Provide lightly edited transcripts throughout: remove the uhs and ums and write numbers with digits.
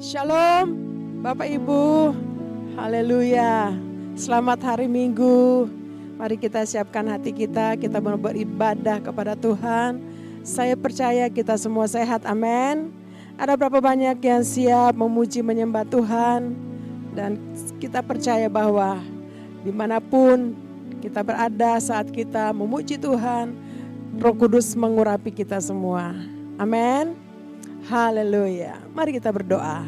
Shalom Bapak Ibu, haleluya. Selamat hari Minggu. Mari kita siapkan hati kita mau beribadah kepada Tuhan. Saya percaya kita semua sehat, amin. Ada berapa banyak yang siap memuji menyembah Tuhan. Dan kita percaya bahwa dimanapun kita berada saat kita memuji Tuhan, Roh Kudus mengurapi kita semua, amin. Haleluya. Mari kita berdoa.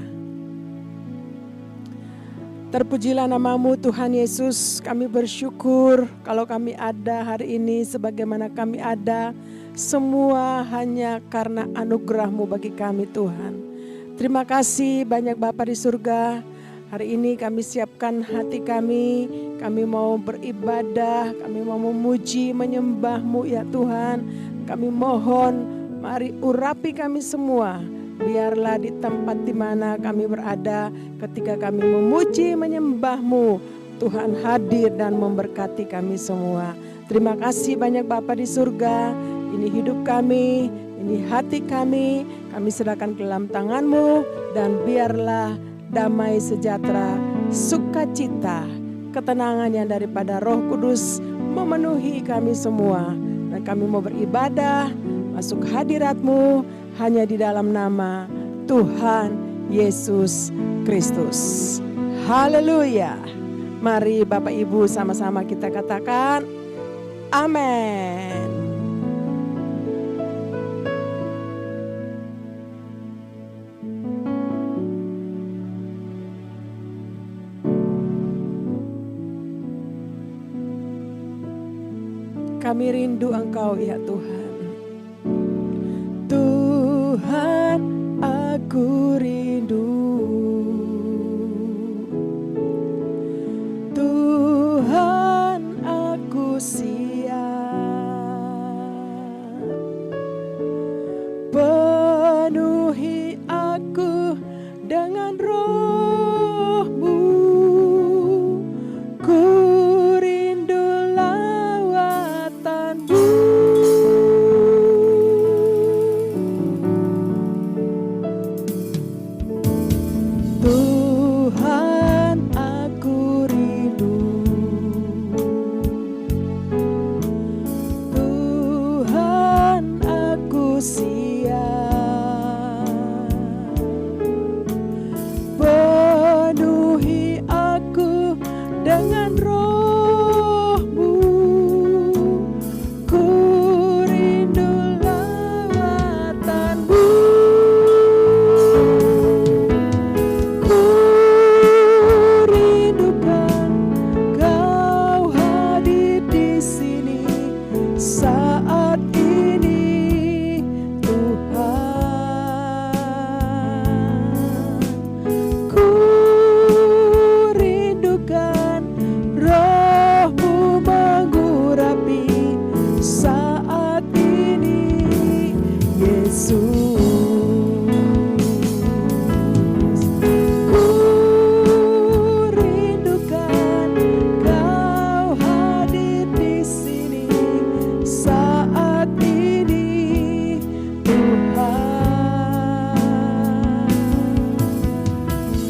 Terpujilah namamu Tuhan Yesus. Kami bersyukur kalau kami ada hari ini sebagaimana kami ada. Semua hanya karena anugerah-Mu bagi kami Tuhan. Terima kasih banyak Bapa di surga. Hari ini kami siapkan hati kami. Kami mau beribadah. Kami mau memuji menyembah-Mu ya Tuhan. Kami mohon mari urapi kami semua, biarlah di tempat di mana kami berada ketika kami memuji menyembah-Mu, Tuhan hadir dan memberkati kami semua. Terima kasih banyak Bapa di surga, ini hidup kami, ini hati kami serahkan ke dalam tangan-Mu dan biarlah damai sejahtera, sukacita, ketenangan yang daripada Roh Kudus memenuhi kami semua. Dan kami mau beribadah masuk hadirat-Mu hanya di dalam nama Tuhan Yesus Kristus. Haleluya. Mari Bapak Ibu sama-sama kita katakan amin. Kami rindu Engkau ya Tuhan. Tuhan, aku rindu. Tuhan, aku siap. Penuhi aku dengan Roh-Mu. Ku rindu lawatan-Mu. Tuhan, aku rindu. Tuhan, aku siap. Penuhi aku dengan Roh-Mu. Ku rindu lawatan-Mu. Ku rindukan Kau hadir di sini saat ini, Tuhan. Ku rindukan Roh-Mu mengurapi saat ini, Yesus. Ku rindukan Kau hadir di sini saat ini, Tuhan.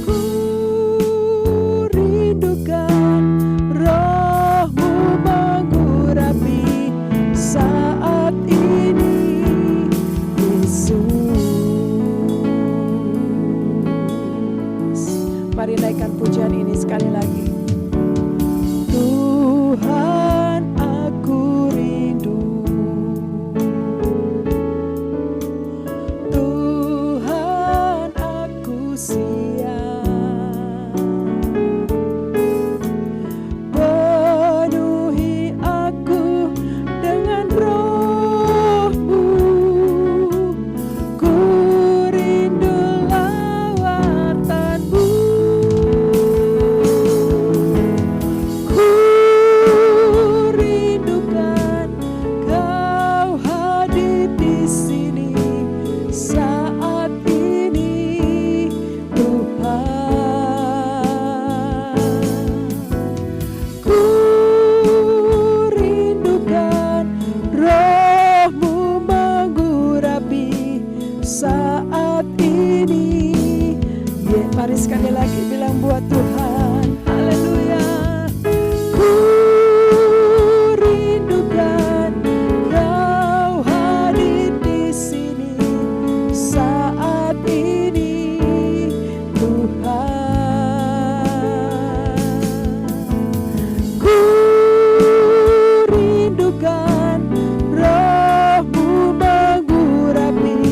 Ku rindukan Roh-Mu mengurapi saat ini, Yesus. lagi bilang buat Tuhan. Haleluya. Ku rindukan Kau hadir di sini saat ini Tuhan. Ku rindukan Roh-Mu mengurapi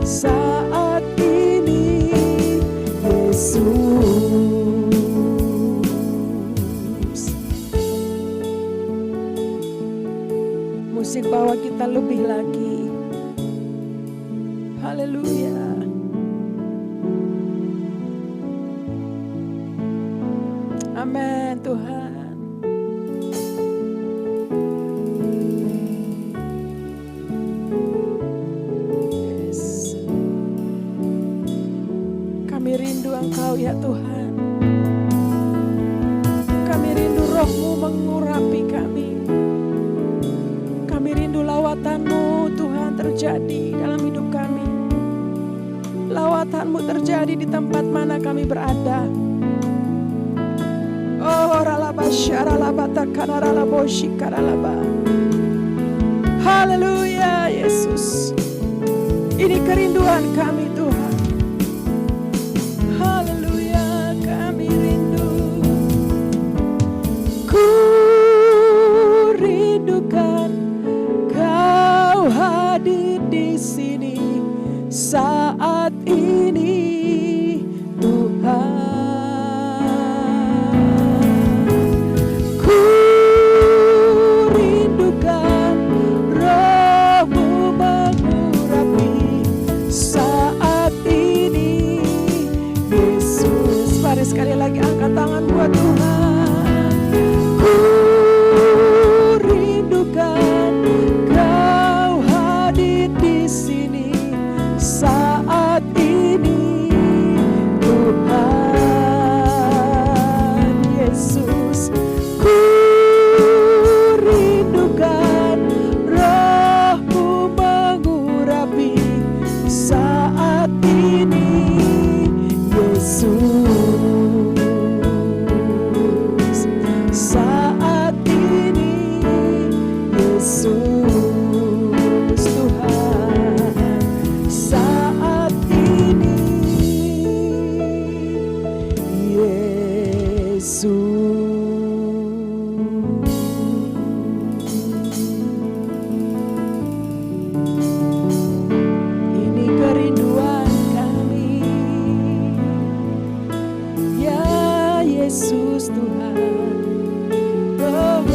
saat ini Yesus. Musik bawa kita lebih lagi. Haleluya. Amin Tuhan. Yes. Kami rindu Engkau ya Tuhan. Kami rindu Roh-Mu mengurapi kami. Kami rindu lawatan-Mu Tuhan terjadi dalam hidup kami. Lawatan-Mu terjadi di tempat mana kami berada. Oh, ralaba syaralaba takanaralabo shikaralaba. Haleluya Yesus. Ini kerinduan kami Tuhan. Haleluya, kami rindu. Ku rindukan Kau hadir di sini saat ini Tuhan. Ku rindukan Roh-Mu mengurapi saat ini Yesus. Mari sekali lagi angkat tangan buat Tuhan. Ku rindukan Kau hadir di sini saat ini Tuhan Yesus. Ku rindukan Roh-Mu mengurapi saat ini Yesus. Saat ini Yesus Tuhan. Saat ini Yesus. Ini kerinduan kami ya Yesus Tuhan. Oh,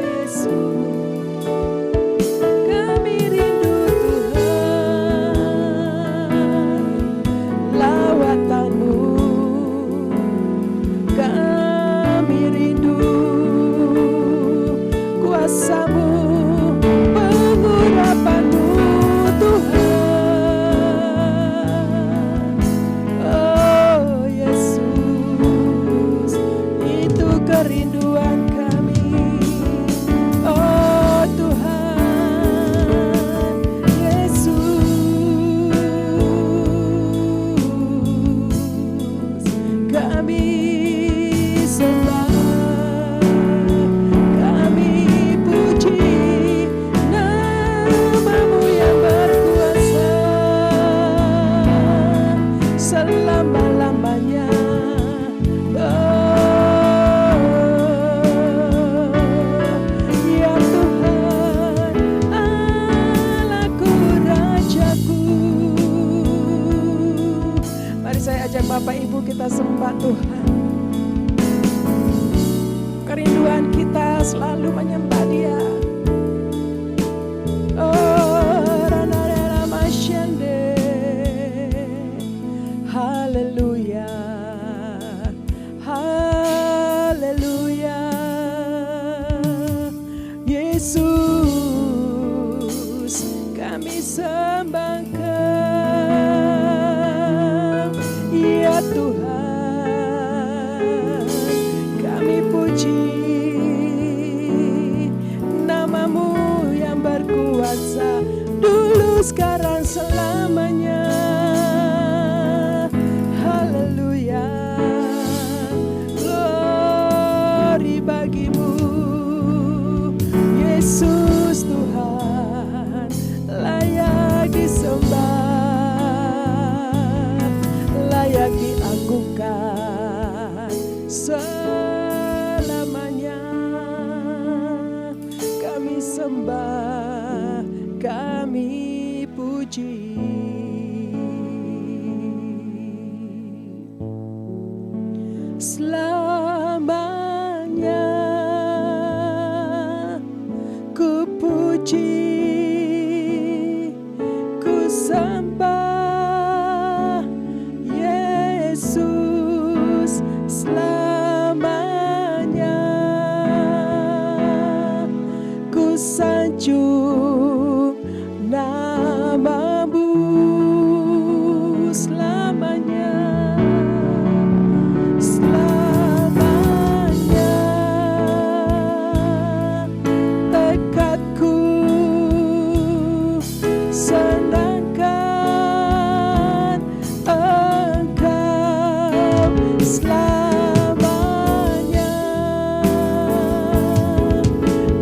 Yesus. Kami rindu Tuhan lawatan-Mu. Kami rindu kuasa-Mu, pengurapan-Mu Tuhan. Oh Yesus, itu kerinduan kami. Oh Tuhan Yesus, kami sembah, kami puji nama-Mu yang berkuasa selama-lamanya. Oh, ya Tuhan, Allahku, Rajaku. Mari saya ajak Bapak Ibu kita sembah Tuhan. Kerinduan kita selalu menyembah Dia. Oh, ranarela masyande. Haleluya. Haleluya. Yesus, kami sembah Kau ya Tuhan. Kami puji nama-Mu yang berkuasa dulu, sekarang, selamanya. sembah, kami puji. Selamanya ku puji, ku sembah Yesus. Selamanya ku sanjung namamu. Selamanya, selamanya tekadku senangkan Engkau. Selamanya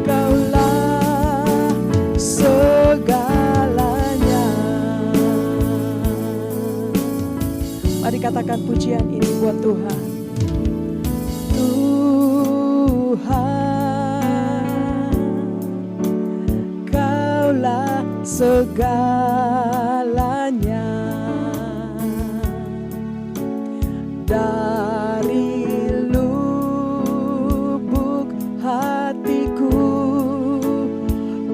Kaulah segalanya. Mari katakan pujian ini buat Tuhan. Tuhan, Kaulah segalanya. Dari lubuk hatiku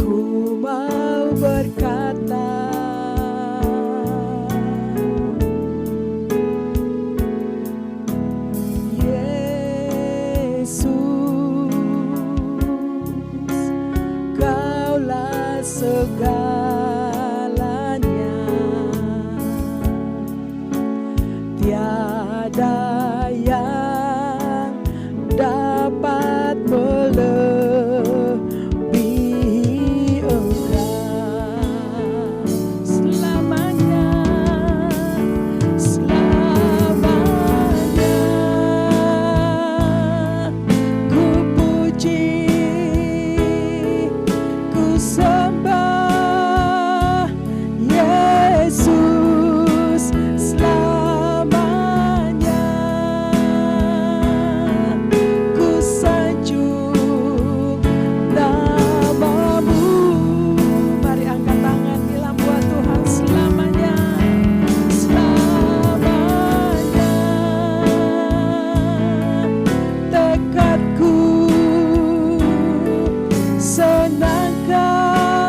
ku mau berkata, Yesus, Kaulah segalanya. Tiada yang dapat melebihi Engkau. Selamanya, selamanya ku puji, ku sembah Yesus. Selamanya ku sanjung namamu. Mari angkat tangan, bilang buat Tuhan. Selamanya, selamanya tekadku senangkan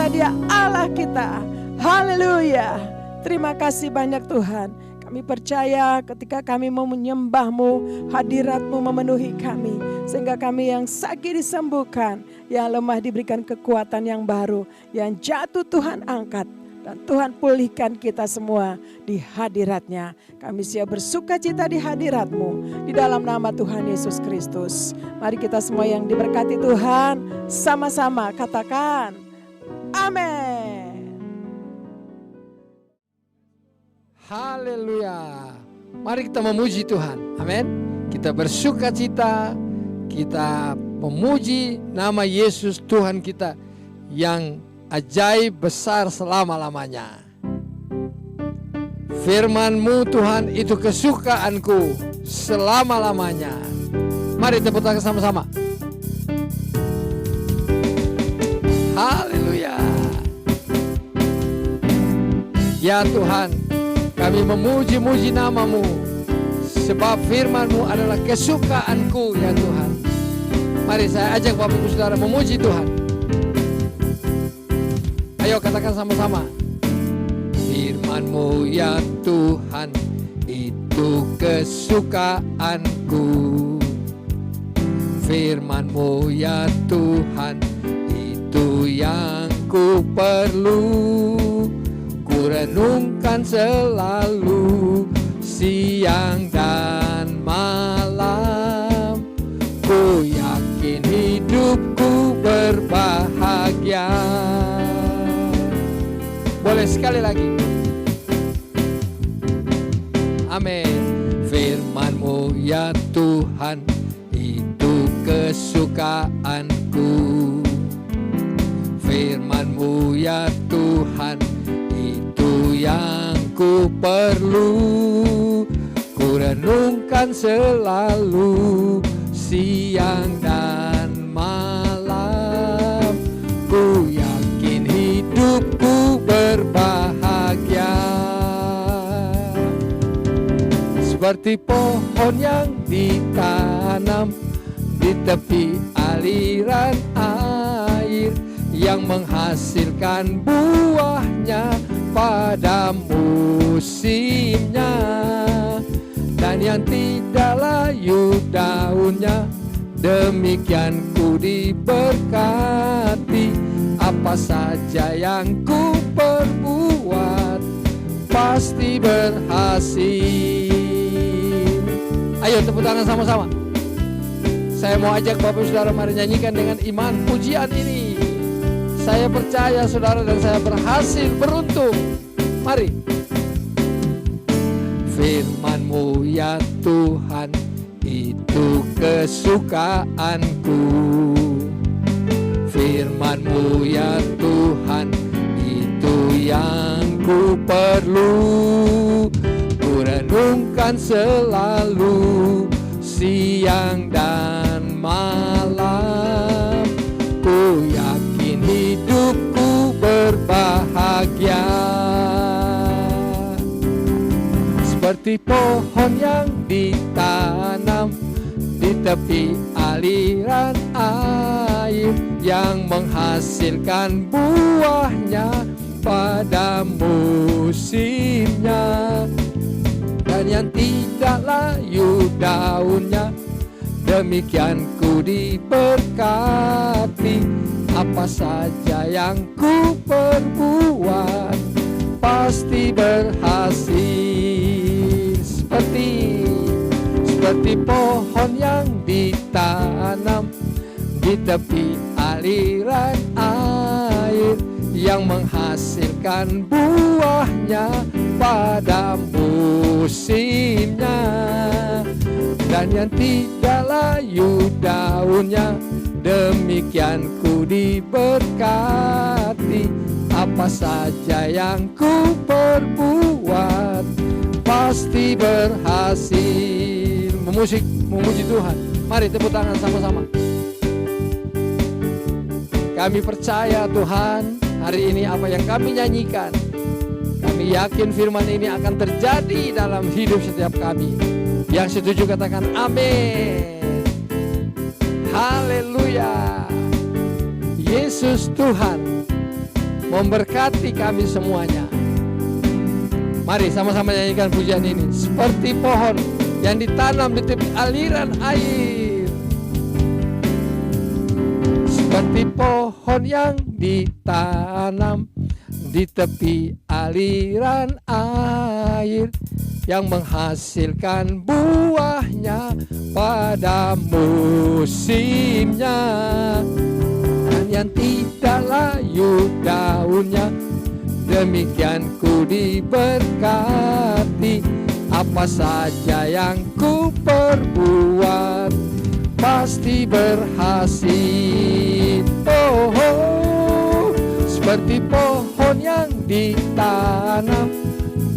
karena Dia Allah kita. Haleluya. Terima kasih banyak Tuhan. Kami percaya ketika kami mau menyembah-Mu, hadirat-Mu memenuhi kami. Sehingga kami yang sakit disembuhkan, yang lemah diberikan kekuatan yang baru, yang jatuh Tuhan angkat. Dan Tuhan pulihkan kita semua di hadirat-Nya. Kami siap bersuka cita di hadirat-Mu. Di dalam nama Tuhan Yesus Kristus. Mari kita semua yang diberkati Tuhan, sama-sama katakan, amin. Haleluya. Mari kita memuji Tuhan. Amin. Kita bersuka cita. Kita memuji nama Yesus Tuhan kita yang ajaib besar selama-lamanya. Firman-Mu Tuhan itu kesukaanku selama-lamanya. Mari tepuk tangan sama-sama. Haleluya. Ya Tuhan, kami memuji-muji nama-Mu, sebab firman-Mu adalah kesukaanku ya Tuhan. Mari saya ajak Bapak Ibu Saudara memuji Tuhan. Ayo katakan sama-sama. Firman-Mu ya Tuhan, itu kesukaanku. Firman-Mu ya Tuhan, itu yang ku perlu. Ku renungkan selalu siang dan malam. Ku yakin hidupku berbahagia. Boleh sekali lagi. Amin. Firman-Mu ya Tuhan, itu kesukaanku. Firman-Mu ya Tuhan, itu yang ku perlu. Ku renungkan selalu siang dan malam. Ku yakin hidupku berbahagia. Seperti pohon yang ditanam di tepi aliran air, yang menghasilkan buahnya pada musimnya, dan yang tidak layu daunnya. Demikian ku diberkati, apa saja yang ku perbuat pasti berhasil. Ayo tepuk tangan sama-sama. Saya mau ajak Bapak Saudara mari nyanyikan dengan iman pujian ini. Saya percaya saudara dan saya berhasil beruntung. Mari. Firman-Mu ya Tuhan, itu kesukaanku. Firman-Mu ya Tuhan, itu yang ku perlu. Ku renungkan selalu siang dan malam. Ku yakin hidupku berbahagia. Seperti pohon yang ditanam di tepi aliran air, yang menghasilkan buahnya pada musimnya, dan yang tidak layu daunnya. Demikian ku diberkati, apa saja yang ku perbuat pasti berhasil. Seperti pohon yang ditanam di tepi aliran air, yang menghasilkan buahnya pada musimnya, dan yang tidak layu daunnya. Demikian ku diberkati, apa saja yang ku perbuat pasti berhasil. Memuji Tuhan. Mari tepuk tangan sama-sama. Kami percaya Tuhan, hari ini apa yang kami nyanyikan, kami yakin firman ini akan terjadi dalam hidup setiap kami. Yang setuju katakan amin. Haleluya. Yesus Tuhan. memberkati kami semuanya. Mari sama-sama nyanyikan pujian ini. Seperti pohon yang ditanam di tepi aliran air. Seperti pohon yang ditanam di tepi aliran air, yang menghasilkan buahnya pada musimnya, dan yang tidak layu daunnya. Demikian ku diberkati, apa saja yang ku perbuat pasti berhasil. Oh, oh, seperti pohon yang ditanam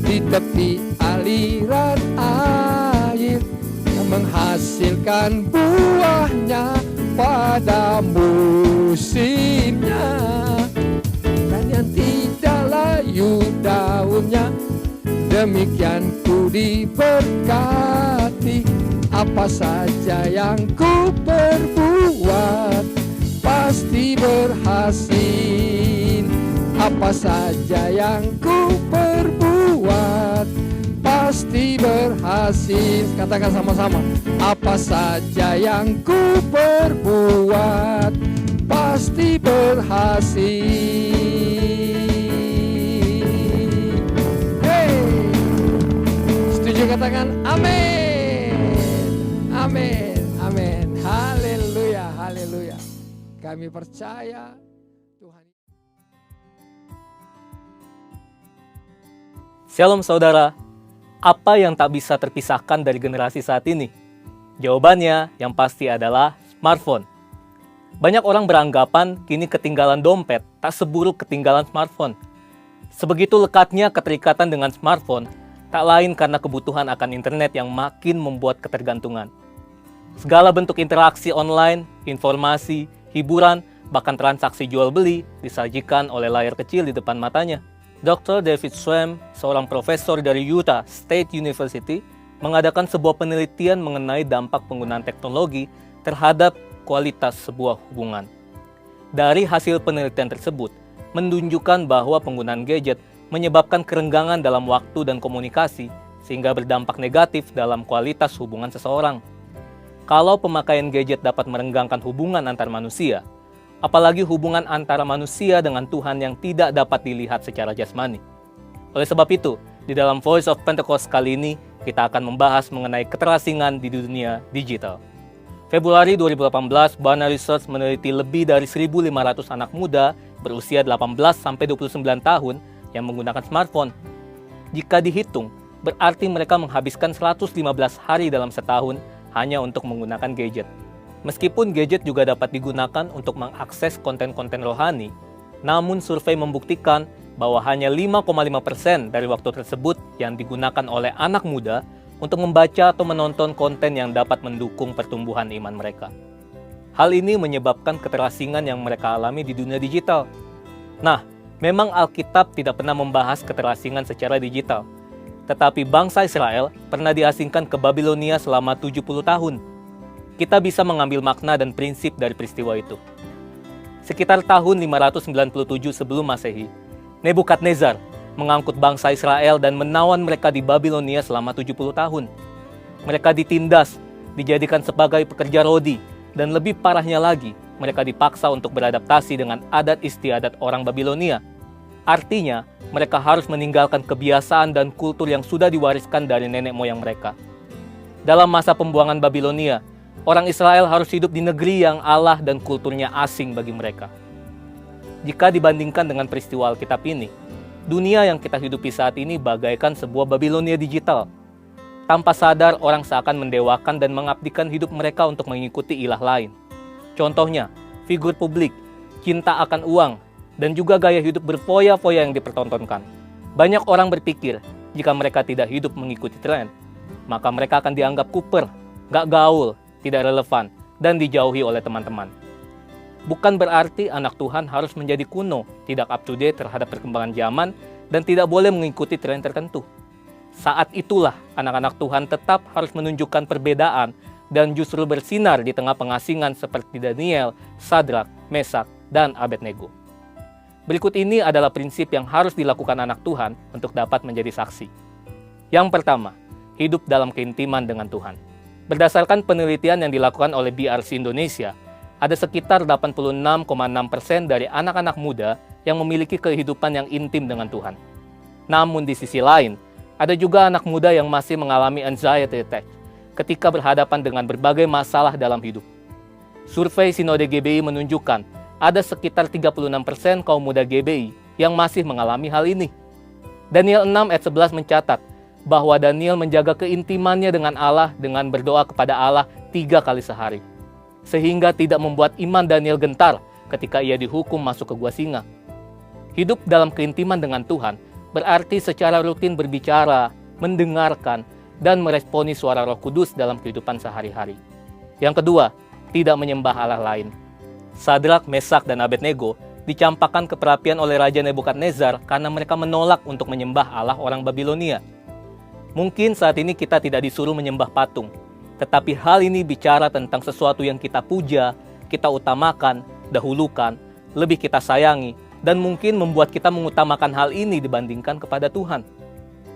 di tepi aliran air, yang menghasilkan buahnya pada musimnya, dan yang tidak layu daunnya. Demikian ku diberkati, apa saja yang ku perbuat pasti berhasil. Apa saja yang ku perbuat pasti berhasil. Katakan sama-sama. Apa saja yang ku perbuat pasti berhasil. Katakan amin, amin, amin, haleluya, haleluya. Kami percaya Tuhan. Shalom saudara, apa yang tak bisa terpisahkan dari generasi saat ini? Jawabannya yang pasti adalah smartphone. Banyak orang beranggapan kini ketinggalan dompet tak seburuk ketinggalan smartphone. Sebegitu lekatnya keterikatan dengan smartphone, tak lain karena kebutuhan akan internet yang makin membuat ketergantungan. Segala bentuk interaksi online, informasi, hiburan, bahkan transaksi jual-beli disajikan oleh layar kecil di depan matanya. Dr. David Schwem, seorang profesor dari Utah State University, mengadakan sebuah penelitian mengenai dampak penggunaan teknologi terhadap kualitas sebuah hubungan. Dari hasil penelitian tersebut, menunjukkan bahwa penggunaan gadget menyebabkan kerenggangan dalam waktu dan komunikasi, sehingga berdampak negatif dalam kualitas hubungan seseorang. Kalau pemakaian gadget dapat merenggangkan hubungan antar manusia, apalagi hubungan antara manusia dengan Tuhan yang tidak dapat dilihat secara jasmani. Oleh sebab itu, di dalam Voice of Pentecost kali ini, kita akan membahas mengenai keterasingan di dunia digital. Februari 2018, Barna Research meneliti lebih dari 1.500 anak muda berusia 18-29 tahun yang menggunakan smartphone. Jika dihitung, berarti mereka menghabiskan 115 hari dalam setahun hanya untuk menggunakan gadget. Meskipun gadget juga dapat digunakan untuk mengakses konten-konten rohani, namun survei membuktikan bahwa hanya 5,5% dari waktu tersebut yang digunakan oleh anak muda untuk membaca atau menonton konten yang dapat mendukung pertumbuhan iman mereka. Hal ini menyebabkan keterasingan yang mereka alami di dunia digital. Nah, memang Alkitab tidak pernah membahas keterasingan secara digital. Tetapi bangsa Israel pernah diasingkan ke Babilonia selama 70 tahun. Kita bisa mengambil makna dan prinsip dari peristiwa itu. Sekitar tahun 597 sebelum Masehi, Nebukadnezar mengangkut bangsa Israel dan menawan mereka di Babilonia selama 70 tahun. Mereka ditindas, dijadikan sebagai pekerja rodi, dan lebih parahnya lagi, mereka dipaksa untuk beradaptasi dengan adat istiadat orang Babilonia. Artinya, mereka harus meninggalkan kebiasaan dan kultur yang sudah diwariskan dari nenek moyang mereka. Dalam masa pembuangan Babilonia, orang Israel harus hidup di negeri yang Allah dan kulturnya asing bagi mereka. Jika dibandingkan dengan peristiwa Alkitab ini, dunia yang kita hidupi saat ini bagaikan sebuah Babilonia digital. Tanpa sadar, orang seakan mendewakan dan mengabdikan hidup mereka untuk mengikuti ilah lain. Contohnya, figur publik, cinta akan uang, dan juga gaya hidup berfoya-foya yang dipertontonkan. Banyak orang berpikir, jika mereka tidak hidup mengikuti tren, maka mereka akan dianggap kuper, gak gaul, tidak relevan, dan dijauhi oleh teman-teman. Bukan berarti anak Tuhan harus menjadi kuno, tidak up-to-date terhadap perkembangan zaman, dan tidak boleh mengikuti tren tertentu. Saat itulah anak-anak Tuhan tetap harus menunjukkan perbedaan dan justru bersinar di tengah pengasingan seperti Daniel, Sadrak, Mesak, dan Abednego. Berikut ini adalah prinsip yang harus dilakukan anak Tuhan untuk dapat menjadi saksi. Yang pertama, hidup dalam keintiman dengan Tuhan. Berdasarkan penelitian yang dilakukan oleh BRC Indonesia, ada sekitar 86,6% dari anak-anak muda yang memiliki kehidupan yang intim dengan Tuhan. Namun di sisi lain, ada juga anak muda yang masih mengalami anxiety attack ketika berhadapan dengan berbagai masalah dalam hidup. Survei Sinode GBI menunjukkan ada sekitar 36% kaum muda GBI yang masih mengalami hal ini. Daniel 6 ayat 11 mencatat bahwa Daniel menjaga keintimannya dengan Allah dengan berdoa kepada Allah 3 kali sehari. Sehingga tidak membuat iman Daniel gentar ketika ia dihukum masuk ke gua singa. Hidup dalam keintiman dengan Tuhan berarti secara rutin berbicara, mendengarkan, dan meresponi suara Roh Kudus dalam kehidupan sehari-hari. Yang kedua, tidak menyembah Allah lain. Sadrak, Mesak, dan Abednego dicampakkan ke perapian oleh Raja Nebukadnezar karena mereka menolak untuk menyembah Allah orang Babilonia. Mungkin saat ini kita tidak disuruh menyembah patung, tetapi hal ini bicara tentang sesuatu yang kita puja, kita utamakan, dahulukan, lebih kita sayangi, dan mungkin membuat kita mengutamakan hal ini dibandingkan kepada Tuhan.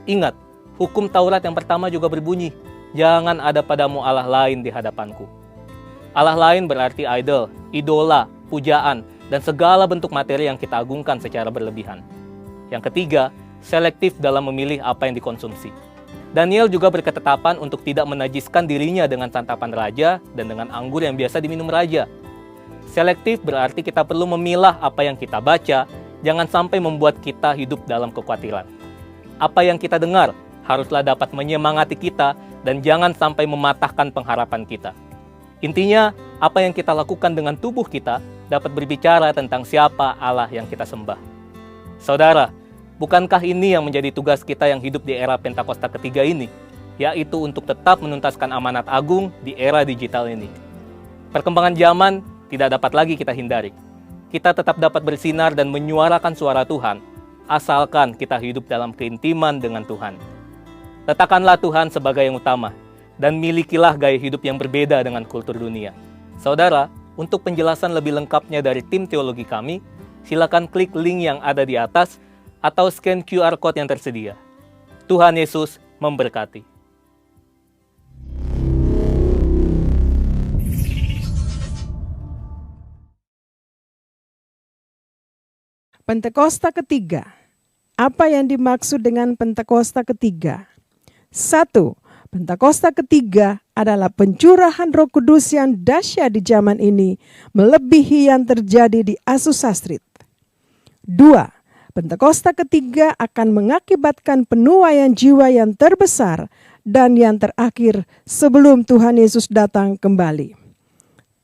Ingat, hukum Taurat yang pertama juga berbunyi, jangan ada padamu Allah lain di hadapanku. Allah lain berarti idol, idola, pujaan, dan segala bentuk materi yang kita agungkan secara berlebihan. Yang ketiga, selektif dalam memilih apa yang dikonsumsi. Daniel juga berketetapan untuk tidak menajiskan dirinya dengan santapan raja dan dengan anggur yang biasa diminum raja. Selektif berarti kita perlu memilah apa yang kita baca, jangan sampai membuat kita hidup dalam kekhawatiran. Apa yang kita dengar haruslah dapat menyemangati kita dan jangan sampai mematahkan pengharapan kita. Intinya, apa yang kita lakukan dengan tubuh kita dapat berbicara tentang siapa Allah yang kita sembah. Saudara, bukankah ini yang menjadi tugas kita yang hidup di era Pentakosta ketiga ini, yaitu untuk tetap menuntaskan amanat agung di era digital ini? Perkembangan zaman tidak dapat lagi kita hindari. Kita tetap dapat bersinar dan menyuarakan suara Tuhan, asalkan kita hidup dalam keintiman dengan Tuhan. Letakkanlah Tuhan sebagai yang utama, dan milikilah gaya hidup yang berbeda dengan kultur dunia. Saudara, untuk penjelasan lebih lengkapnya dari tim teologi kami, silakan klik link yang ada di atas, atau scan QR Code yang tersedia. Tuhan Yesus memberkati. Pentakosta ketiga. Apa yang dimaksud dengan Pentakosta ketiga? 1. Pentakosta ketiga adalah pencurahan Roh Kudus yang dahsyat di zaman ini, melebihi yang terjadi di Azusa Street. 2. Pentakosta ketiga akan mengakibatkan penuaian jiwa yang terbesar dan yang terakhir sebelum Tuhan Yesus datang kembali.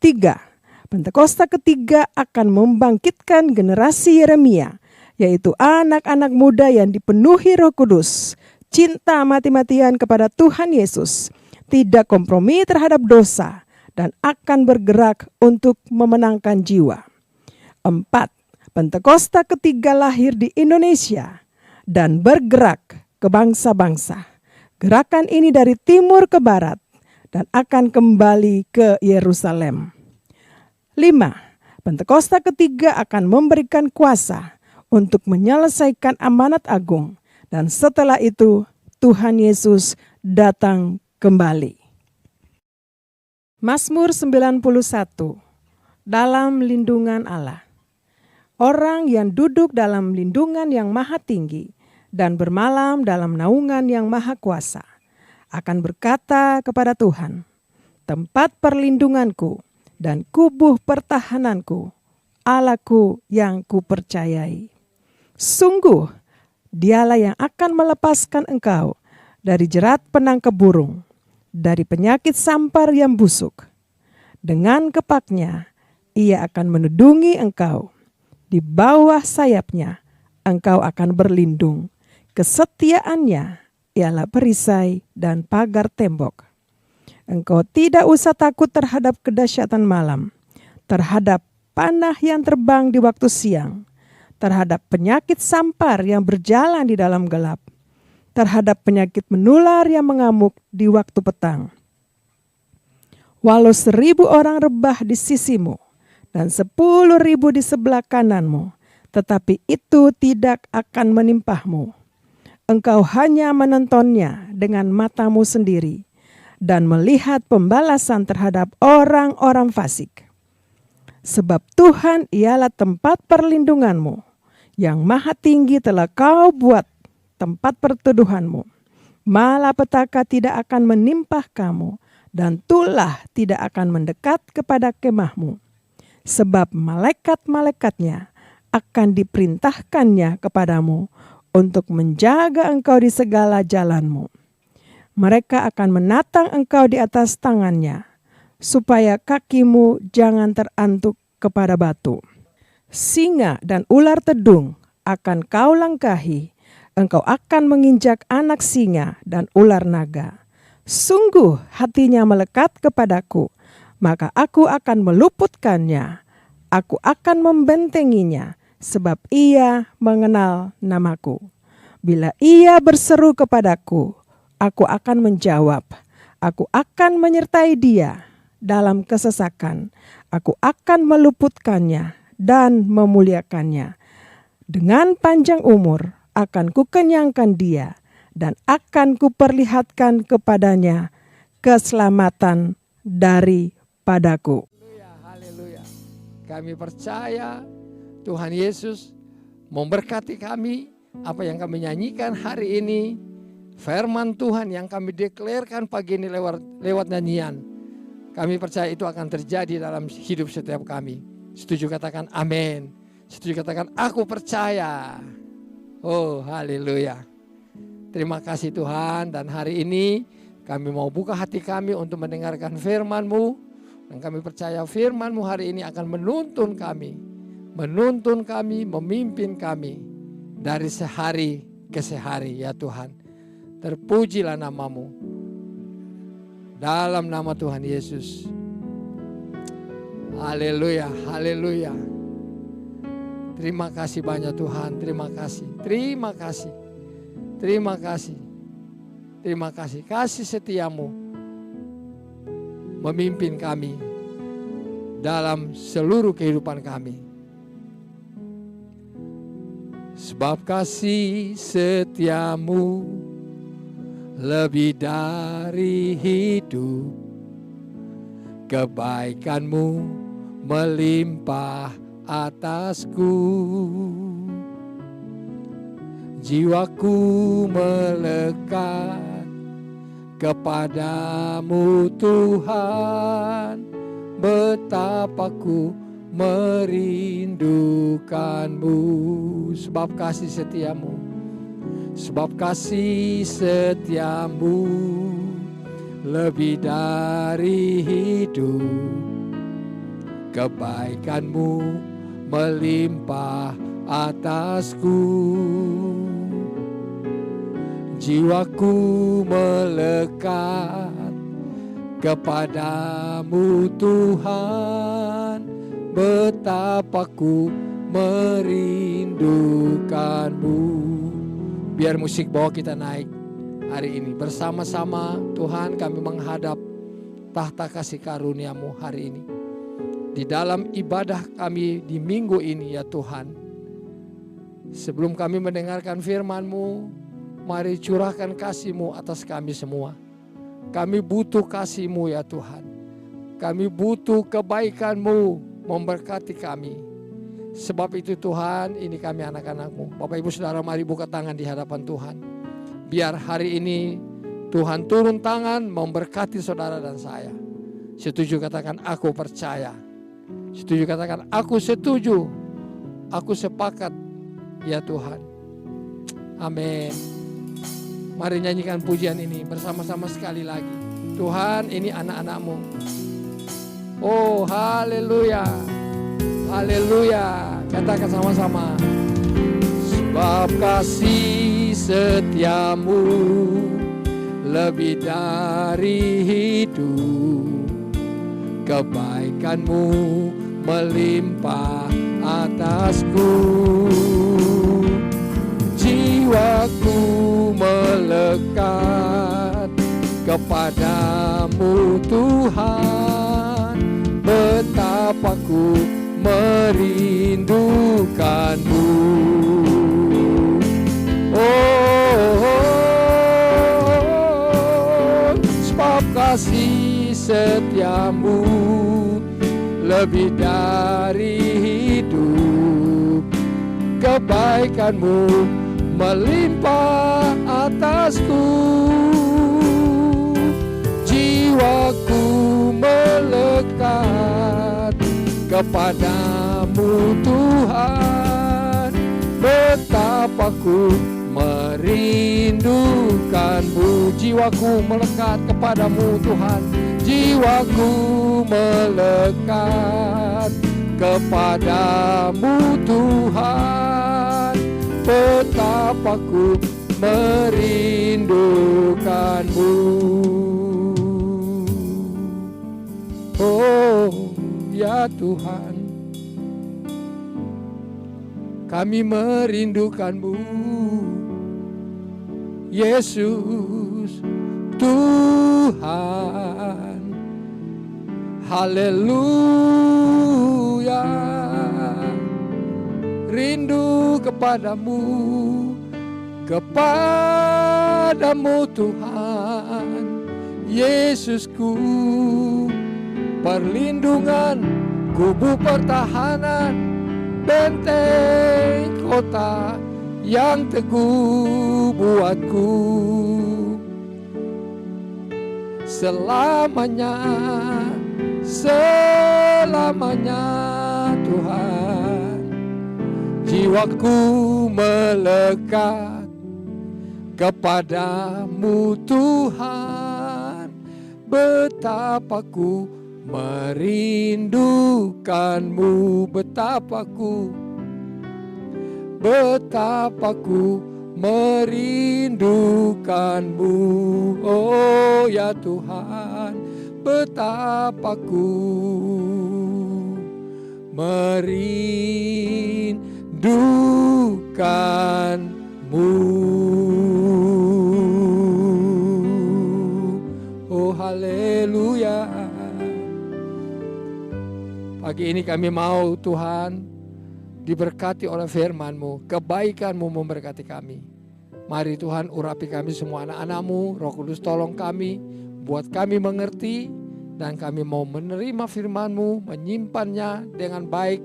3. Pentakosta ketiga akan membangkitkan generasi Yeremia, yaitu anak-anak muda yang dipenuhi Roh Kudus, cinta mati-matian kepada Tuhan Yesus, tidak kompromi terhadap dosa, dan akan bergerak untuk memenangkan jiwa. 4. Pentakosta ketiga lahir di Indonesia dan bergerak ke bangsa-bangsa. Gerakan ini dari timur ke barat dan akan kembali ke Yerusalem. 5. Pentakosta ketiga akan memberikan kuasa untuk menyelesaikan amanat agung, dan setelah itu Tuhan Yesus datang kembali. Mazmur 91. Dalam lindungan Allah. Orang yang duduk dalam lindungan yang maha tinggi dan bermalam dalam naungan yang maha kuasa akan berkata kepada Tuhan, tempat perlindunganku dan kubuh pertahananku, Allahku yang kupercayai. Sungguh, Dialah yang akan melepaskan engkau dari jerat penangkap burung, dari penyakit sampar yang busuk. Dengan kepaknya, ia akan menudungi engkau. Di bawah sayapnya, engkau akan berlindung. Kesetiaannya ialah perisai dan pagar tembok. Engkau tidak usah takut terhadap kedahsyatan malam, terhadap panah yang terbang di waktu siang, terhadap penyakit sampar yang berjalan di dalam gelap, terhadap penyakit menular yang mengamuk di waktu petang. Walau 1.000 orang rebah di sisimu dan 10.000 di sebelah kananmu, tetapi itu tidak akan menimpahmu. Engkau hanya menontonnya dengan matamu sendiri dan melihat pembalasan terhadap orang-orang fasik. Sebab Tuhan ialah tempat perlindunganmu, yang maha tinggi telah kau buat tempat perteduhanmu. Malapetaka tidak akan menimpa kamu, dan tulah tidak akan mendekat kepada kemahmu. Sebab malaikat-malaikatnya akan diperintahkannya kepadamu untuk menjaga engkau di segala jalanmu. Mereka akan menatang engkau di atas tangannya, supaya kakimu jangan terantuk kepada batu. Singa dan ular tedung akan kau langkahi, engkau akan menginjak anak singa dan ular naga. Sungguh hatinya melekat kepadaku, maka aku akan meluputkannya. Aku akan membentenginya, sebab ia mengenal namaku. Bila ia berseru kepadaku, aku akan menjawab. Aku akan menyertai dia dalam kesesakan. Aku akan meluputkannya dan memuliakannya. Dengan panjang umur akan kukenyangkan dia, dan akan kuperlihatkan kepadanya keselamatan daripadaku. Haleluya. Kami percaya Tuhan Yesus memberkati kami. Apa yang kami nyanyikan hari ini, firman Tuhan yang kami deklarkan pagi ini lewat nyanyian, kami percaya itu akan terjadi dalam hidup setiap kami. Setuju katakan amin. Setuju katakan aku percaya. Oh haleluya. Terima kasih Tuhan, dan hari ini kami mau buka hati kami untuk mendengarkan firman-Mu. Dan kami percaya firman-Mu hari ini akan menuntun kami, memimpin kami dari sehari ke sehari ya Tuhan. Terpujilah nama-Mu. Dalam nama Tuhan Yesus. Haleluya, haleluya. Terima kasih banyak Tuhan, terima kasih. Terima kasih. Terima kasih. Terima kasih. Kasih setiamu memimpin kami dalam seluruh kehidupan kami. Sebab kasih setiamu lebih dari hidup, kebaikanmu melimpah atasku. Jiwaku melekat kepadamu Tuhan, betapa ku merindukanmu. Sebab kasih setiamu, sebab kasih setiamu lebih dari hidup, kebaikanmu melimpah atasku. Jiwaku melekat kepadamu Tuhan, betapa ku merindukanmu. Biar musik bawa kita naik hari ini. Bersama-sama Tuhan kami menghadap tahta kasih karunia-Mu hari ini. Di dalam ibadah kami di minggu ini ya Tuhan. Sebelum kami mendengarkan firman-Mu, mari curahkan kasih-Mu atas kami semua. Kami butuh kasih-Mu ya Tuhan. Kami butuh kebaikan-Mu memberkati kami. Sebab itu Tuhan, ini kami anak-anak-Mu. Bapak Ibu Saudara, mari buka tangan di hadapan Tuhan. Biar hari ini Tuhan turun tangan memberkati saudara dan saya. Setuju katakan aku percaya. Setuju katakan aku setuju. Aku sepakat ya Tuhan. Amin. Mari nyanyikan pujian ini bersama-sama sekali lagi. Tuhan, ini anak-anak-Mu. Oh haleluya. Haleluya. Katakan sama-sama. Sebab kasih setiamu lebih dari hidup, kebaikanmu melimpah atasku. Jiwaku melekat kepadamu Tuhan, betapa ku merindukanmu. Sebab kasih setiamu lebih dari hidup, kebaikanmu melimpah atasku. Jiwaku melekat kepadamu Tuhan, betapa ku merindukanmu. Jiwaku melekat kepadamu Tuhan, jiwaku melekat kepadamu Tuhan, betapa ku merindukanmu. Oh ya Tuhan, kami merindukanmu, Yesus Tuhan. Haleluya, rindu kepadamu, kepadamu Tuhan, Yesusku, perlindungan, kubu pertahanan, benteng kota yang teguh buatku. Selamanya, selamanya Tuhan, jiwaku melekat kepadamu Tuhan, betapa ku merindukanmu, betapa ku merindukanmu. Oh ya Tuhan, betapa ku merindukanmu. Oh haleluya. Pagi ini kami mau Tuhan diberkati oleh firman-Mu, kebaikan-Mu memberkati kami. Mari Tuhan urapi kami semua anak-anak-Mu, Roh Kudus tolong kami, buat kami mengerti, dan kami mau menerima firman-Mu, menyimpannya dengan baik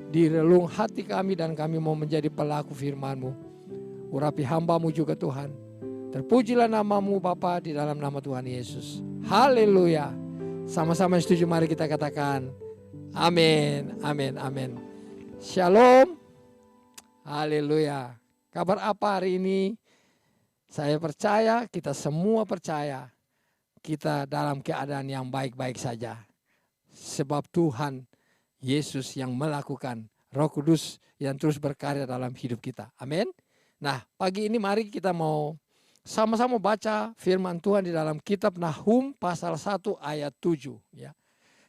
di relung hati kami, dan kami mau menjadi pelaku firman-Mu. Urapi hamba-Mu juga Tuhan. Terpujilah nama-Mu Bapa di dalam nama Tuhan Yesus. Haleluya. Sama-sama setuju, mari kita katakan amin, amin, amin. Shalom. Haleluya. Kabar apa hari ini? Saya percaya, kita semua percaya, kita dalam keadaan yang baik-baik saja. Sebab Tuhan Yesus yang melakukan, Roh Kudus yang terus berkarya dalam hidup kita. Amin. Nah, pagi ini mari kita mau sama-sama baca firman Tuhan di dalam kitab Nahum pasal 1 ayat 7. Ya.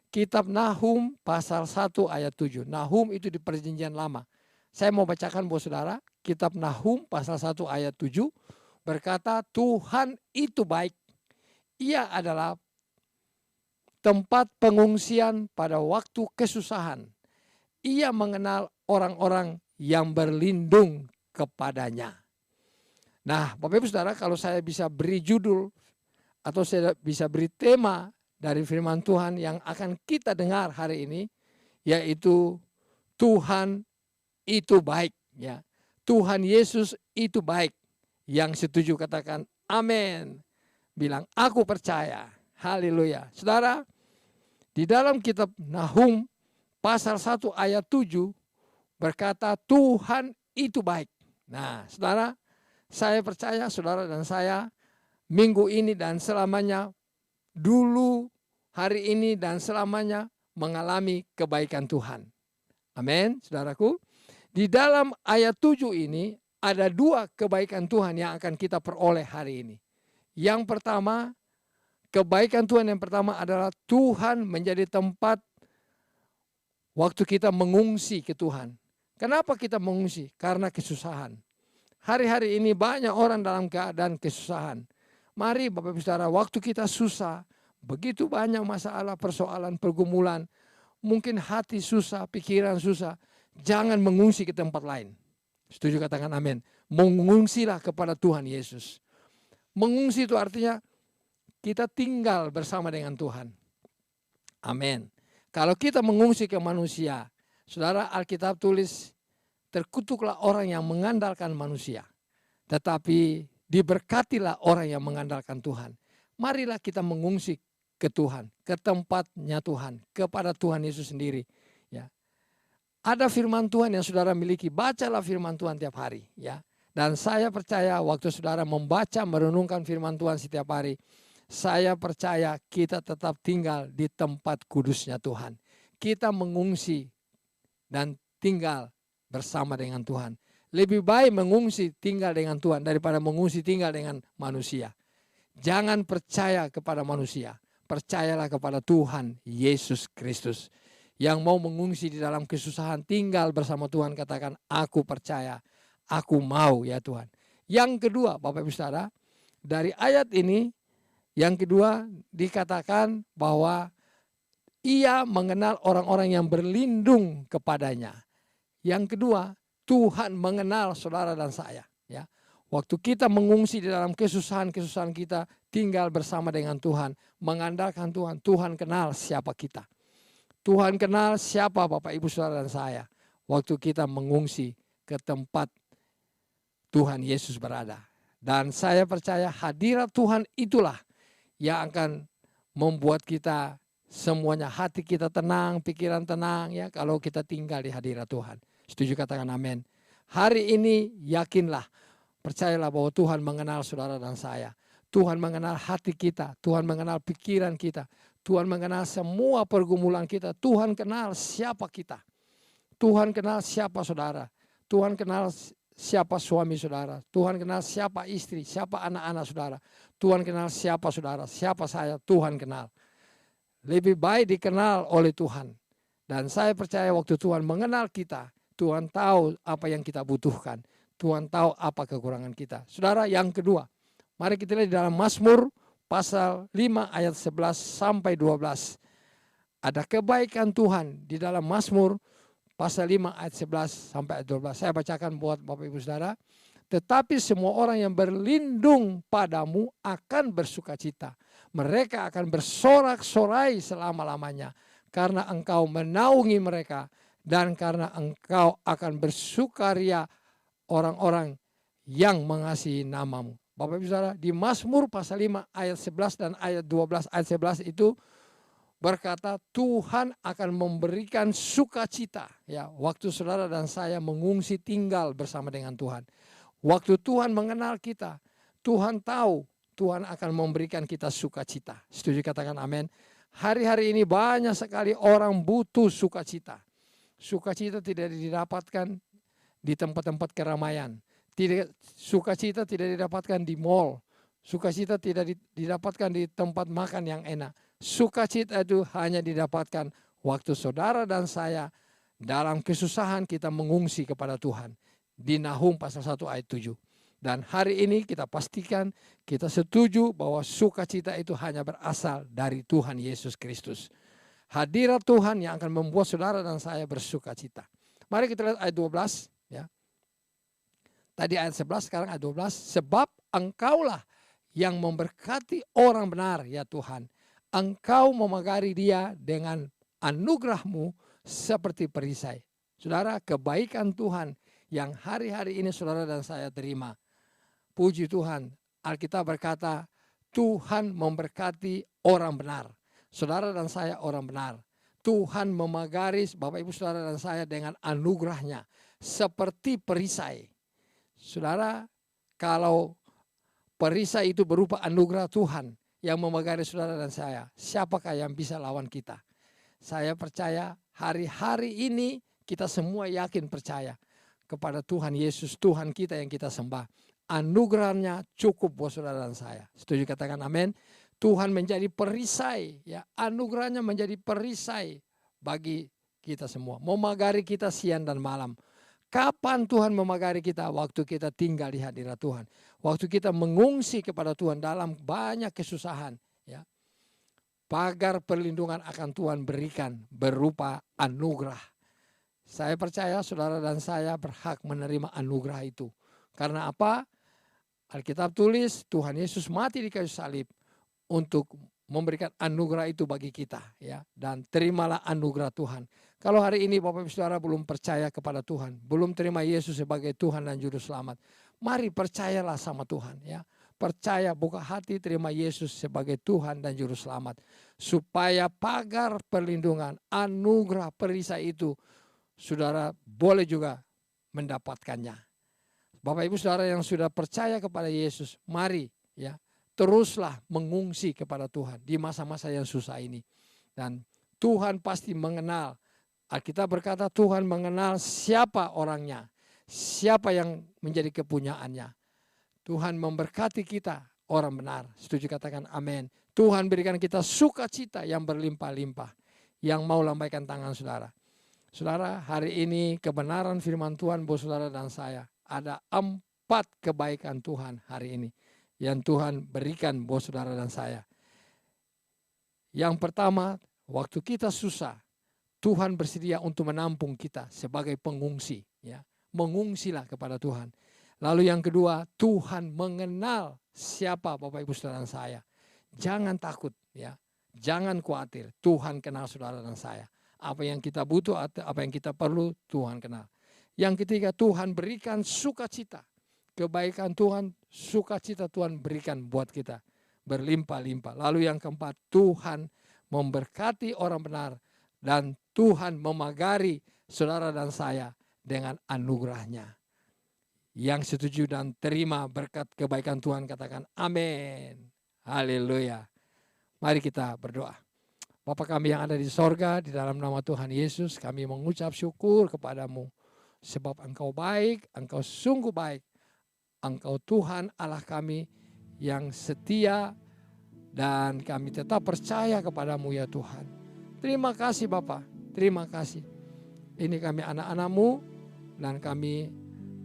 Kitab Nahum pasal 1 ayat 7. Nahum itu di perjanjian lama. Saya mau bacakan buat saudara. Kitab Nahum pasal 1 ayat 7 berkata, Tuhan itu baik. Ia adalah tempat pengungsian pada waktu kesusahan. Ia mengenal orang-orang yang berlindung kepadanya. Nah, Bapak Ibu Saudara, kalau saya bisa beri judul atau saya bisa beri tema dari firman Tuhan yang akan kita dengar hari ini, yaitu Tuhan itu baik. Ya. Tuhan Yesus itu baik. Yang setuju katakan amin. Bilang aku percaya. Haleluya. Saudara, di dalam kitab Nahum pasal 1 ayat 7 berkata Tuhan itu baik. Nah, saudara, saya percaya saudara dan saya minggu ini dan selamanya, dulu, hari ini dan selamanya mengalami kebaikan Tuhan. Amin, saudaraku. Di dalam ayat 7 ini ada 2 kebaikan Tuhan yang akan kita peroleh hari ini. Yang pertama, kebaikan Tuhan yang pertama adalah Tuhan menjadi tempat waktu kita mengungsi ke Tuhan. Kenapa kita mengungsi? Karena kesusahan. Hari-hari ini banyak orang dalam keadaan kesusahan. Mari Bapak Ibu Saudara, waktu kita susah, begitu banyak masalah, persoalan, pergumulan. mungkin hati susah, pikiran susah, jangan mengungsi ke tempat lain. Setuju, katakan amin. Mengungsilah kepada Tuhan Yesus. Mengungsi itu artinya kita tinggal bersama dengan Tuhan. Amin. Kalau kita mengungsi ke manusia, saudara, Alkitab tulis, terkutuklah orang yang mengandalkan manusia, tetapi diberkatilah orang yang mengandalkan Tuhan. Marilah kita mengungsi ke Tuhan, ke tempatnya Tuhan, kepada Tuhan Yesus sendiri. Ya. Ada firman Tuhan yang saudara miliki, bacalah firman Tuhan tiap hari. Ya. Dan saya percaya waktu saudara membaca, merenungkan firman Tuhan setiap hari, saya percaya kita tetap tinggal di tempat kudusnya Tuhan. Kita mengungsi dan tinggal bersama dengan Tuhan. Lebih baik mengungsi tinggal dengan Tuhan daripada mengungsi tinggal dengan manusia. Jangan percaya kepada manusia. Percayalah kepada Tuhan Yesus Kristus. Yang mau mengungsi di dalam kesusahan, tinggal bersama Tuhan, katakan, aku percaya, aku mau ya Tuhan. Yang kedua, Bapak Ibu Saudara, dari ayat ini, yang kedua dikatakan bahwa ia mengenal orang-orang yang berlindung kepadanya. Yang kedua, Tuhan mengenal saudara dan saya. Ya. Waktu kita mengungsi di dalam kesusahan-kesusahan kita, tinggal bersama dengan Tuhan, mengandalkan Tuhan. Tuhan kenal siapa kita. Tuhan kenal siapa Bapak Ibu Saudara dan saya. Waktu kita mengungsi ke tempat Tuhan Yesus berada. Dan saya percaya hadirat Tuhan itulah yang akan membuat kita semuanya, hati kita tenang, pikiran tenang ya, kalau kita tinggal di hadirat Tuhan. Setuju, katakan amin. Hari ini yakinlah, percayalah bahwa Tuhan mengenal saudara dan saya. Tuhan mengenal hati kita, Tuhan mengenal pikiran kita, Tuhan mengenal semua pergumulan kita. Tuhan kenal siapa kita. Tuhan kenal siapa saudara. Tuhan kenal siapa suami saudara. Tuhan kenal siapa istri, siapa anak-anak saudara. Tuhan kenal siapa saudara, siapa saya, Tuhan kenal. Lebih baik dikenal oleh Tuhan. Dan saya percaya waktu Tuhan mengenal kita, Tuhan tahu apa yang kita butuhkan. Tuhan tahu apa kekurangan kita. Saudara, yang kedua, mari kita lihat di dalam Mazmur pasal 5 ayat 11 sampai 12. Ada kebaikan Tuhan di dalam Mazmur pasal 5 ayat 11 sampai ayat 12. Saya bacakan buat Bapak Ibu Saudara. Tetapi semua orang yang berlindung padamu akan bersukacita. Mereka akan bersorak-sorai selama-lamanya. Karena engkau menaungi mereka. Dan karena engkau akan bersukaria orang-orang yang mengasihi namamu. Bapak Ibu Saudara, di Mazmur pasal 5 ayat 11 dan ayat 12, ayat 11 itu berkata Tuhan akan memberikan sukacita. Ya, waktu saudara dan saya mengungsi tinggal bersama dengan Tuhan. Waktu Tuhan mengenal kita, Tuhan tahu Tuhan akan memberikan kita sukacita. Setuju, katakan amin. Hari-hari ini banyak sekali orang butuh sukacita. Sukacita tidak didapatkan di tempat-tempat keramaian. Sukacita tidak didapatkan di mall. Sukacita tidak didapatkan di tempat makan yang enak. Sukacita itu hanya didapatkan waktu saudara dan saya dalam kesusahan kita mengungsi kepada Tuhan. Di Nahum pasal 1 ayat 7. Dan hari ini kita pastikan kita setuju bahwa sukacita itu hanya berasal dari Tuhan Yesus Kristus. Hadirat Tuhan yang akan membuat saudara dan saya bersukacita. Mari kita lihat ayat 12. Ya. Tadi ayat 11, sekarang ayat 12. Sebab engkaulah yang memberkati orang benar ya Tuhan. Engkau memagari dia dengan anugerahmu seperti perisai. Saudara, kebaikan Tuhan yang hari-hari ini saudara dan saya terima. Puji Tuhan, Alkitab berkata Tuhan memberkati orang benar. Saudara dan saya orang benar. Tuhan memagari Bapak Ibu saudara dan saya dengan anugerahnya seperti perisai. Saudara, kalau perisai itu berupa anugerah Tuhan yang memagari saudara dan saya, siapakah yang bisa lawan kita? Saya percaya hari-hari ini kita semua yakin percaya kepada Tuhan Yesus, Tuhan kita yang kita sembah. Anugerahnya cukup buat saudara dan saya. Setuju, katakan amin. Tuhan menjadi perisai, ya, anugerahnya menjadi perisai bagi kita semua. Memagari kita siang dan malam. Kapan Tuhan memagari kita? Waktu kita tinggal di hadirat Tuhan. Waktu kita mengungsi kepada Tuhan dalam banyak kesusahan. Ya. pagar perlindungan akan Tuhan berikan berupa anugerah. Saya percaya saudara dan saya berhak menerima anugerah itu. Karena apa? Alkitab tulis Tuhan Yesus mati di kayu salib untuk memberikan anugerah itu bagi kita, ya. Dan terimalah anugerah Tuhan. Kalau hari ini Bapak Ibu Saudara belum percaya kepada Tuhan, belum terima Yesus sebagai Tuhan dan Juru Selamat, mari percayalah sama Tuhan, ya. Percaya, buka hati, terima Yesus sebagai Tuhan dan Juru Selamat, supaya pagar perlindungan, anugerah perisai itu saudara boleh juga mendapatkannya. Bapak Ibu Saudara yang sudah percaya kepada Yesus, mari, ya, teruslah mengungsi kepada Tuhan di masa-masa yang susah ini. Dan Tuhan pasti mengenal. Alkitab berkata Tuhan mengenal siapa orangnya, siapa yang menjadi kepunyaannya. Tuhan memberkati kita orang benar. Setuju katakan amin. Tuhan berikan kita sukacita yang berlimpah-limpah. Yang mau lambaikan tangan saudara. Saudara, hari ini kebenaran firman Tuhan buat saudara dan saya. Ada 4 kebaikan Tuhan hari ini yang Tuhan berikan buat saudara dan saya. Yang pertama, waktu kita susah, Tuhan bersedia untuk menampung kita sebagai pengungsi, ya. Mengungsilah kepada Tuhan. Lalu yang kedua, Tuhan mengenal siapa Bapak Ibu Saudara dan saya. Jangan takut, ya. Jangan khawatir. Tuhan kenal saudara dan saya. Apa yang kita butuh, apa yang kita perlu, Tuhan kenal. Yang ketiga, Tuhan berikan sukacita. Kebaikan Tuhan, sukacita Tuhan berikan buat kita. Berlimpah-limpah. Lalu yang keempat, Tuhan memberkati orang benar. Dan Tuhan memagari saudara dan saya dengan anugerahnya. Yang setuju dan terima berkat kebaikan Tuhan katakan amin. Haleluya. Mari kita berdoa. Bapa kami yang ada di sorga, di dalam nama Tuhan Yesus, kami mengucap syukur kepadamu. Sebab Engkau baik, Engkau sungguh baik. Engkau Tuhan Allah kami yang setia dan kami tetap percaya kepadamu ya Tuhan. Terima kasih Bapa, terima kasih. Ini kami anak-anak-Mu dan kami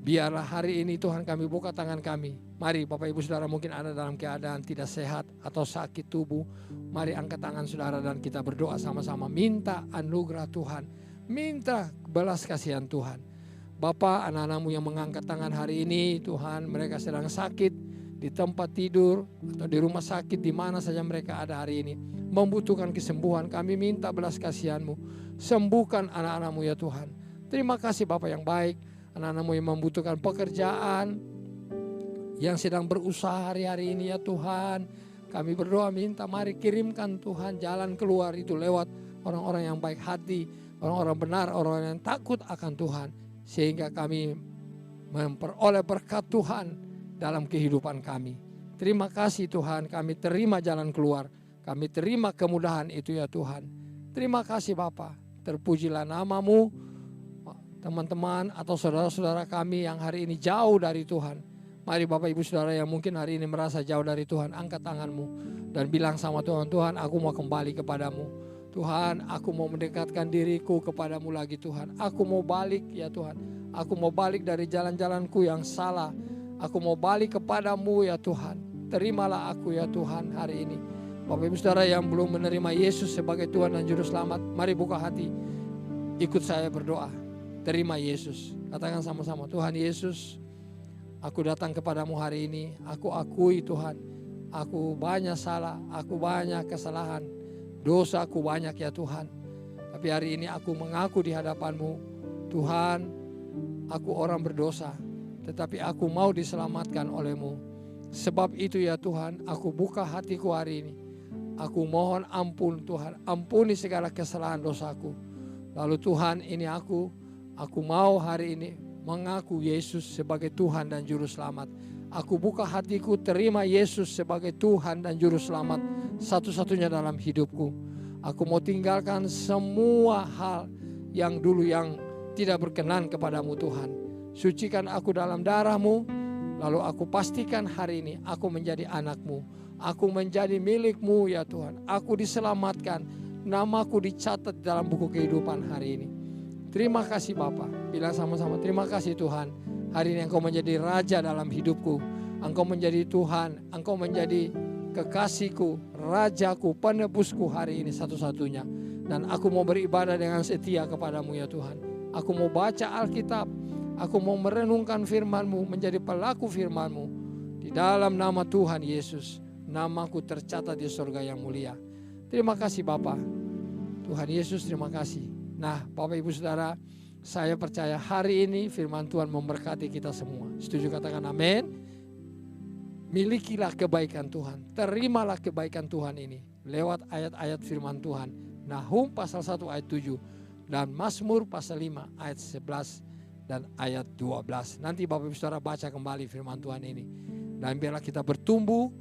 biarlah hari ini Tuhan kami buka tangan kami. Mari Bapak Ibu Saudara mungkin ada dalam keadaan tidak sehat atau sakit tubuh. Mari angkat tangan saudara dan kita berdoa sama-sama. Minta anugerah Tuhan, minta belas kasihan Tuhan. Bapak, anak-anak-Mu yang mengangkat tangan hari ini, Tuhan, mereka sedang sakit di tempat tidur atau di rumah sakit, di mana saja mereka ada hari ini, membutuhkan kesembuhan. Kami minta belas kasihan-Mu, sembuhkan anak-anak-Mu ya Tuhan. Terima kasih Bapak yang baik, anak-anak-Mu yang membutuhkan pekerjaan, yang sedang berusaha hari-hari ini ya Tuhan. Kami berdoa minta mari kirimkan Tuhan jalan keluar itu lewat orang-orang yang baik hati, orang-orang benar, orang-orang yang takut akan Tuhan. Sehingga kami memperoleh berkat Tuhan dalam kehidupan kami. Terima kasih Tuhan, kami terima jalan keluar. Kami terima kemudahan itu ya Tuhan. Terima kasih Bapa. Terpujilah nama-Mu. Teman-teman atau saudara-saudara kami yang hari ini jauh dari Tuhan. Mari Bapak Ibu Saudara yang mungkin hari ini merasa jauh dari Tuhan, angkat tangan-Mu dan bilang sama Tuhan, Tuhan aku mau kembali kepadamu. Tuhan, aku mau mendekatkan diriku kepadamu lagi Tuhan. Aku mau balik ya Tuhan. Aku mau balik dari jalan-jalanku yang salah. Aku mau balik kepadamu ya Tuhan. Terimalah aku ya Tuhan hari ini. Bapak Ibu Saudara yang belum menerima Yesus sebagai Tuhan dan Juru Selamat, mari buka hati. Ikut saya berdoa. Terima Yesus. Katakan sama-sama, Tuhan Yesus, aku datang kepadamu hari ini. Aku akui Tuhan, aku banyak salah, aku banyak kesalahan. Dosaku banyak ya Tuhan. Tapi hari ini aku mengaku di hadapan-Mu. Tuhan, aku orang berdosa. Tetapi aku mau diselamatkan oleh-Mu. Sebab itu ya Tuhan, aku buka hatiku hari ini. Aku mohon ampun Tuhan. Ampuni segala kesalahan dosaku. Lalu Tuhan, ini aku mau hari ini mengaku Yesus sebagai Tuhan dan Juru Selamat. Aku buka hatiku, terima Yesus sebagai Tuhan dan Juru Selamat satu-satunya dalam hidupku. Aku mau tinggalkan semua hal yang dulu yang tidak berkenan kepadamu Tuhan. Sucikan aku dalam darah-Mu. Lalu aku pastikan hari ini aku menjadi anak-Mu. Aku menjadi milik-Mu ya Tuhan. Aku diselamatkan. Namaku dicatat dalam buku kehidupan hari ini. Terima kasih Bapa. Bilang sama-sama, terima kasih Tuhan. Hari ini Engkau menjadi Raja dalam hidupku. Engkau menjadi Tuhan. Engkau menjadi kekasihku, Rajaku, penebusku hari ini satu-satunya. Dan aku mau beribadah dengan setia kepadamu ya Tuhan. Aku mau baca Alkitab, aku mau merenungkan firman-Mu, menjadi pelaku firman-Mu. Di dalam nama Tuhan Yesus, namaku tercatat di surga yang mulia. Terima kasih Bapa. Tuhan Yesus, terima kasih. Nah Bapak Ibu Saudara, saya percaya hari ini firman Tuhan memberkati kita semua. Setuju katakan amin. Milikilah kebaikan Tuhan, terimalah kebaikan Tuhan ini lewat ayat-ayat firman Tuhan. Nahum pasal 1 ayat 7 dan Mazmur pasal 5 ayat 11 dan ayat 12. Nanti Bapak Ibu Saudara baca kembali firman Tuhan ini. Dan biarlah kita bertumbuh,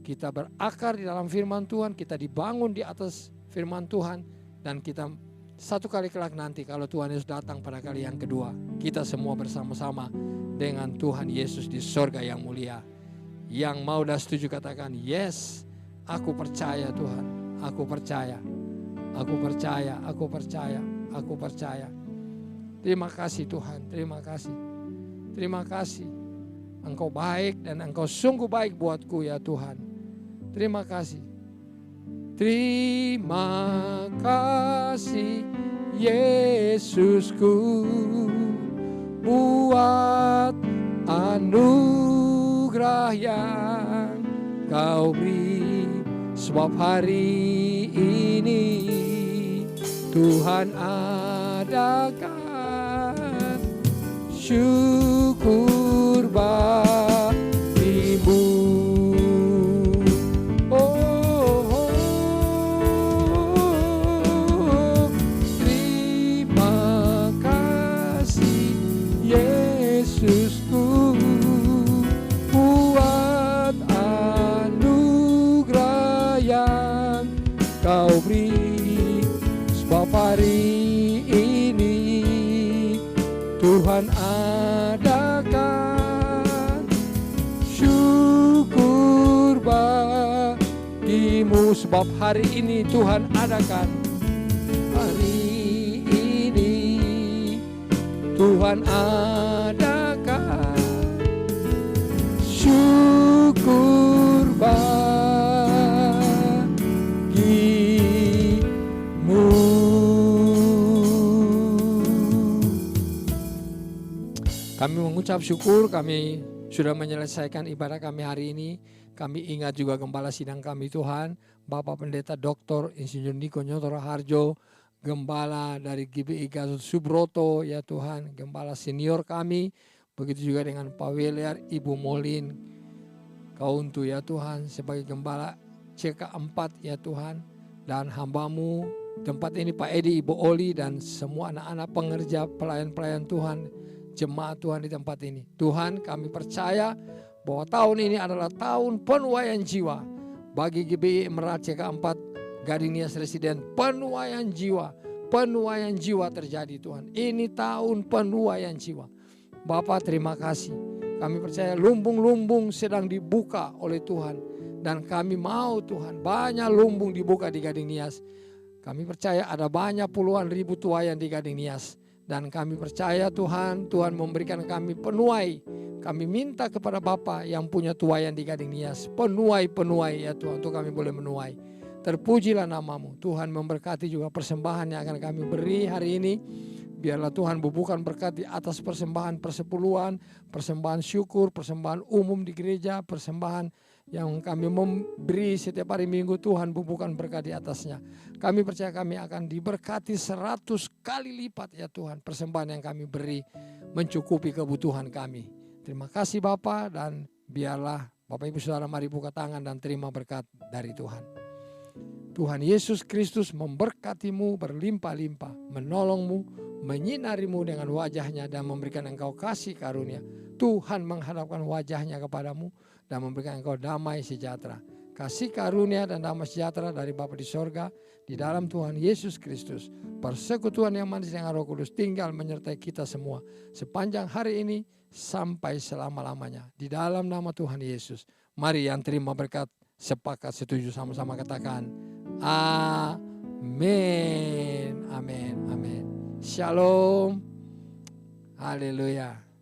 kita berakar di dalam firman Tuhan, kita dibangun di atas firman Tuhan, dan kita satu kali kelak nanti kalau Tuhan Yesus datang pada kali yang kedua, kita semua bersama-sama dengan Tuhan Yesus di sorga yang mulia. Yang mau dan setuju katakan yes, aku percaya Tuhan, aku percaya, aku percaya, aku percaya, aku percaya. Terima kasih Tuhan, terima kasih, terima kasih. Engkau baik dan Engkau sungguh baik buatku ya Tuhan. Terima kasih. Terima kasih Yesusku buat anugerah yang Kau beri. Sebab hari ini Tuhan adakan syukur bagimu. Yesusku buat anugerah yang Kau beri. Sebab hari ini Tuhan adakan syukur bagimu. Sebab hari ini Tuhan adakan, hari ini Tuhan adakan syukur bagimu. Kami mengucap syukur, kami sudah menyelesaikan ibadah kami hari ini. Kami ingat juga gembala sidang kami Tuhan, Bapak Pendeta Dr. Insinyur Niko Nyotoro Harjo, Gembala dari GBI Gatot Subroto ya Tuhan, Gembala senior kami. Begitu juga dengan Pak Weliar, Ibu Molin, Kauntu ya Tuhan, sebagai Gembala CK4 ya Tuhan. Dan hambamu tempat ini Pak Edi, Ibu Oli, dan semua anak-anak pengerja, pelayan-pelayan Tuhan, jemaat Tuhan di tempat ini. Tuhan, kami percaya bahwa tahun ini adalah tahun penuaian jiwa bagi GBI Emerald CK4 Gading Nias Residen. Penuaian jiwa terjadi Tuhan. Ini tahun penuaian jiwa. Bapak terima kasih. Kami percaya lumbung-lumbung sedang dibuka oleh Tuhan. Dan kami mau Tuhan banyak lumbung dibuka di Gading Nias. Kami percaya ada banyak puluhan ribu tuaian di Gading Nias. Dan kami percaya Tuhan, Tuhan memberikan kami penuai. Kami minta kepada Bapa yang punya tuaian di Gading Nias, penuai ya Tuhan, untuk kami boleh menuai. Terpujilah namamu. Tuhan memberkati juga persembahan yang akan kami beri hari ini. Biarlah Tuhan bubuhkan berkat di atas persembahan persepuluhan, persembahan syukur, persembahan umum di gereja, persembahan yang kami memberi setiap hari Minggu. Tuhan bubuhkan berkat di atasnya. Kami percaya kami akan diberkati 100 kali lipat ya Tuhan. Persembahan yang kami beri mencukupi kebutuhan kami. Terima kasih Bapa, dan biarlah Bapak Ibu Saudara mari buka tangan dan terima berkat dari Tuhan. Tuhan Yesus Kristus memberkatimu berlimpah-limpah, menolongmu, menyinarimu dengan wajahnya dan memberikan engkau kasih karunia. Tuhan menghadapkan wajahnya kepadamu dan memberikan engkau damai sejahtera. Kasih karunia dan damai sejahtera dari Bapa di sorga, di dalam Tuhan Yesus Kristus. Persekutuan yang manis dengan Roh Kudus tinggal menyertai kita semua sepanjang hari ini sampai selama-lamanya. Di dalam nama Tuhan Yesus. Mari yang terima berkat sepakat setuju sama-sama katakan amin, amin, amin. Shalom, haleluya.